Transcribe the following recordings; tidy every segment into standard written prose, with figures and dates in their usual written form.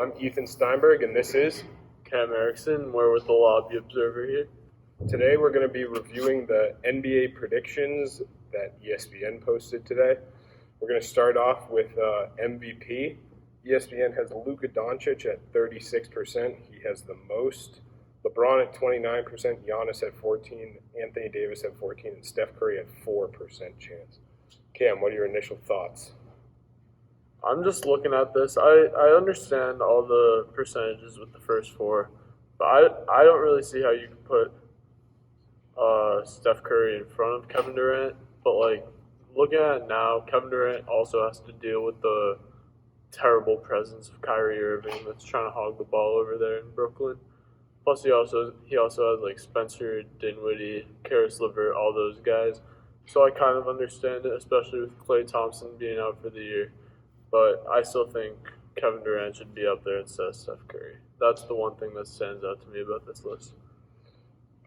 I'm Ethan Steinberg, and this is Cam Erickson. We're with the Lobby Observer here. Today we're going to be reviewing the NBA predictions that ESPN posted today. We're going to start off with MVP. ESPN has Luka Doncic at 36%. He has the most. LeBron at 29%, Giannis at 14%, Anthony Davis at 14%, and Steph Curry at 4% chance. Cam, what are your initial thoughts? I'm just looking at this. I understand all the percentages with the first four, but I don't really see how you can put Steph Curry in front of Kevin Durant. But like looking at it now, Kevin Durant also has to deal with the terrible presence of Kyrie Irving that's trying to hog the ball over there in Brooklyn. Plus he also has like Spencer Dinwiddie, Karis LeVert, all those guys. So I kind of understand it, especially with Klay Thompson being out for the year. But I still think Kevin Durant should be up there instead of Steph Curry. That's the one thing that stands out to me about this list.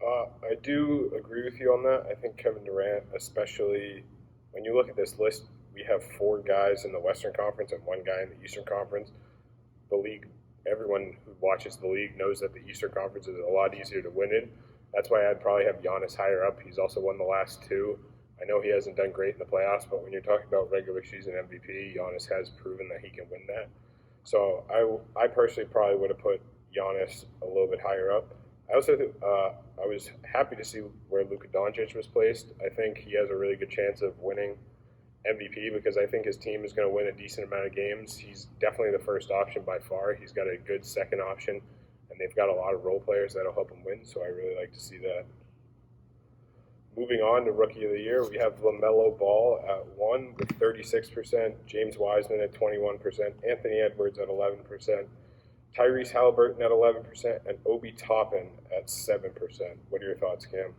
I do agree with you on that. I think Kevin Durant, especially when you look at this list, we have 4 guys in the Western Conference and 1 guy in the Eastern Conference. The league, everyone who watches the league knows that the Eastern Conference is a lot easier to win in. That's why I'd probably have Giannis higher up. He's also won the last 2. I know he hasn't done great in the playoffs, but when you're talking about regular season MVP, Giannis has proven that he can win that. So I personally probably would have put Giannis a little bit higher up. I also I was happy to see where Luka Doncic was placed. I think he has a really good chance of winning MVP because I think his team is going to win a decent amount of games. He's definitely the first option by far. He's got a good second option, and they've got a lot of role players that'll help him win, so I really like to see that. Moving on to Rookie of the Year, we have LaMelo Ball at 1 with 36%, James Wiseman at 21%, Anthony Edwards at 11%, Tyrese Halliburton at 11%, and Obi Toppin at 7%. What are your thoughts, Cam?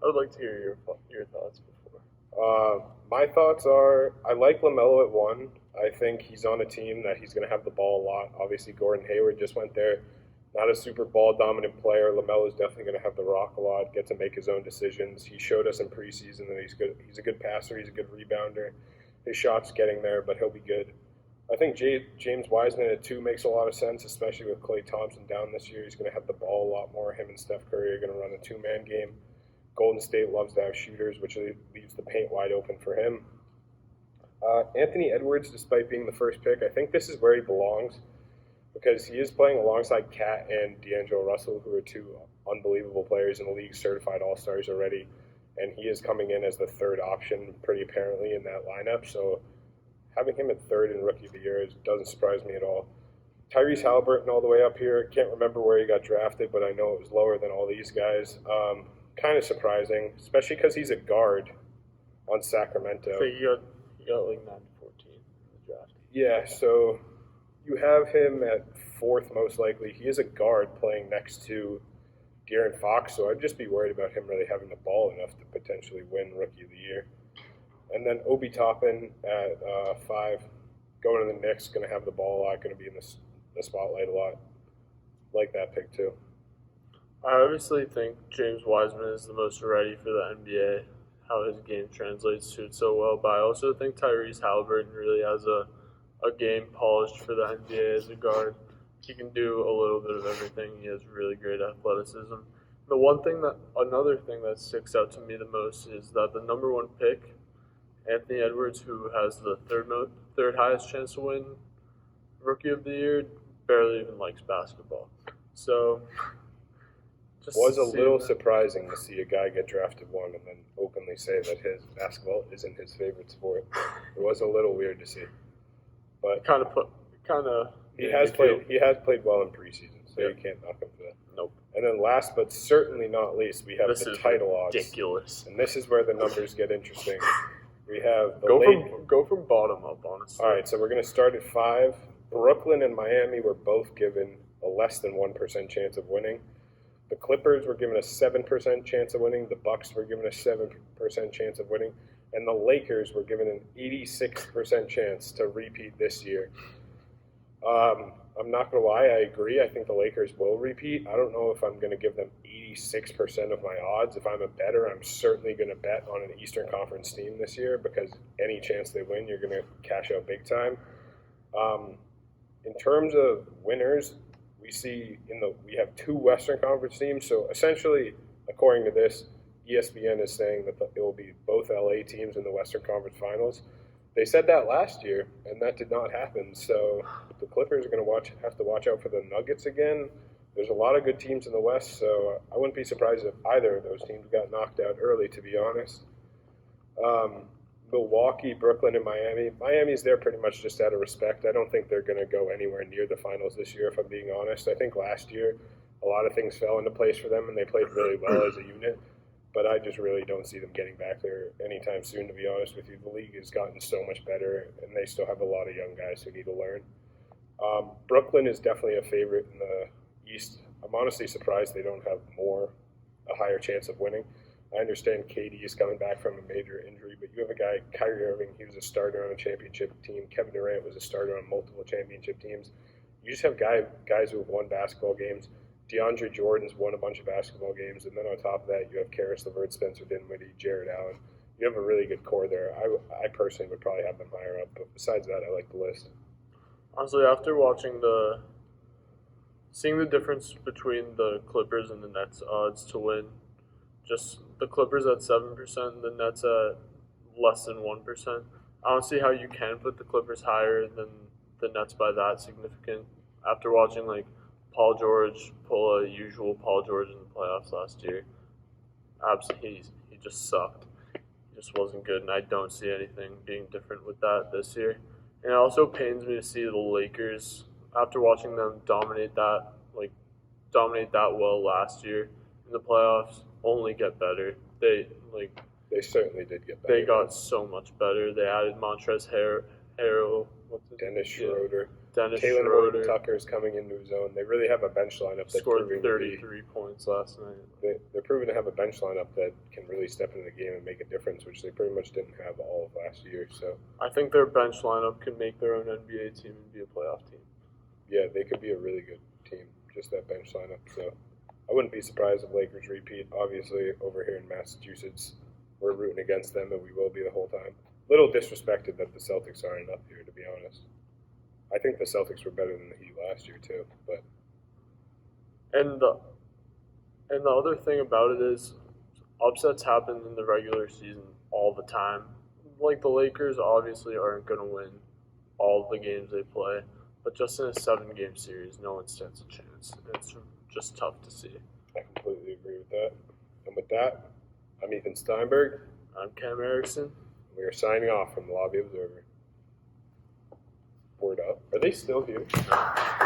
I would like to hear your thoughts before. My thoughts are I like LaMelo at 1. I think he's on a team that he's going to have the ball a lot. Obviously, Gordon Hayward just went there. Not a super ball-dominant player. LaMelo is definitely going to have the rock a lot, get to make his own decisions. He showed us in preseason that he's good. He's a good passer. He's a good rebounder. His shot's getting there, but he'll be good. I think James Wiseman at 2 makes a lot of sense, especially with Klay Thompson down this year. He's going to have the ball a lot more. Him and Steph Curry are going to run a 2-man game. Golden State loves to have shooters, which leaves the paint wide open for him. Anthony Edwards, despite being the first pick, I think this is where he belongs, because he is playing alongside Cat and D'Angelo Russell, who are 2 unbelievable players in the league, certified all-stars already, and he is coming in as the 3rd option pretty apparently in that lineup, so having him at 3rd in Rookie of the Year doesn't surprise me at all. Tyrese Halliburton all the way up here. Can't remember where he got drafted, but I know it was lower than all these guys. Kind of surprising, especially because he's a guard on Sacramento. So you got like 9-14 in the draft. Yeah, so you have him at 4th most likely. He is a guard playing next to De'Aaron Fox, so I'd just be worried about him really having the ball enough to potentially win Rookie of the Year. And then Obi Toppin at 5, going to the Knicks, going to have the ball a lot, going to be in the spotlight a lot. Like that pick too. I obviously think James Wiseman is the most ready for the NBA, how his game translates to it so well, but I also think Tyrese Halliburton really has a game polished for the NBA as a guard. He can do a little bit of everything. He has really great athleticism. Another thing that sticks out to me the most is that the number 1 pick, Anthony Edwards, who has the third highest chance to win Rookie of the Year, barely even likes basketball. So was a little surprising to see a guy get drafted 1 and then openly say that his basketball isn't his favorite sport. It was a little weird to see. But he has played well in preseason, so you can't knock him for that. Nope. And then last but certainly not least, we have the title odds. Ridiculous. And this is where the numbers get interesting. We have go from bottom up, honestly. All right, so we're going to start at 5. Brooklyn and Miami were both given a less than 1% chance of winning. The Clippers were given a 7% chance of winning. The Bucks were given a 7% chance of winning. And the Lakers were given an 86% chance to repeat this year. I'm not going to lie, I agree. I think the Lakers will repeat. I don't know if I'm going to give them 86% of my odds. If I'm a bettor, I'm certainly going to bet on an Eastern Conference team this year because any chance they win, you're going to cash out big time. In terms of winners, we have two Western Conference teams. So essentially, according to this, ESPN is saying that it will be both LA teams in the Western Conference Finals. They said that last year, and that did not happen. So the Clippers are going to have to watch out for the Nuggets again. There's a lot of good teams in the West, so I wouldn't be surprised if either of those teams got knocked out early, to be honest. Milwaukee, Brooklyn, and Miami. Miami's there pretty much just out of respect. I don't think they're going to go anywhere near the finals this year, if I'm being honest. I think last year a lot of things fell into place for them, and they played really well as a unit. But I just really don't see them getting back there anytime soon, to be honest with you. The league has gotten so much better, and they still have a lot of young guys who need to learn. Brooklyn is definitely a favorite in the East. I'm honestly surprised they don't have a higher chance of winning. I understand KD is coming back from a major injury, but you have a guy, Kyrie Irving, he was a starter on a championship team. Kevin Durant was a starter on multiple championship teams. You just have guys who have won basketball games. DeAndre Jordan's won a bunch of basketball games, and then on top of that, you have Karis LeVert, Spencer Dinwiddie, Jared Allen. You have a really good core there. I personally would probably have them higher up, but besides that, I like the list. Honestly, after seeing the difference between the Clippers and the Nets odds to win, just the Clippers at 7%, the Nets at less than 1%. I don't see how you can put the Clippers higher than the Nets by that significant. After watching Paul George pull a usual Paul George in the playoffs last year, he just sucked. He just wasn't good, and I don't see anything being different with that this year. And it also pains me to see the Lakers, after watching them dominate that well last year in the playoffs, only get better. They certainly did get better. They got so much better. They added Montrezl Harrell, Dennis Schroeder. Taylor Horton Tucker is coming into his own. They really have a bench lineup that scored 33 points last night. They're proving to have a bench lineup that can really step into the game and make a difference, which they pretty much didn't have all of last year. So I think their bench lineup can make their own NBA team and be a playoff team. Yeah, they could be a really good team, just that bench lineup. So I wouldn't be surprised if Lakers repeat. Obviously, over here in Massachusetts, we're rooting against them, and we will be the whole time. Little disrespected that the Celtics aren't up here, to be honest. I think the Celtics were better than the Heat last year too, but. And the other thing about it is, upsets happen in the regular season all the time. The Lakers obviously aren't going to win all the games they play, but just in a 7-game series, no one stands a chance. It's just tough to see. I completely agree with that. And with that, I'm Ethan Steinberg. I'm Cam Erickson. We are signing off from the Lobby Observer. Word up. Are they still here?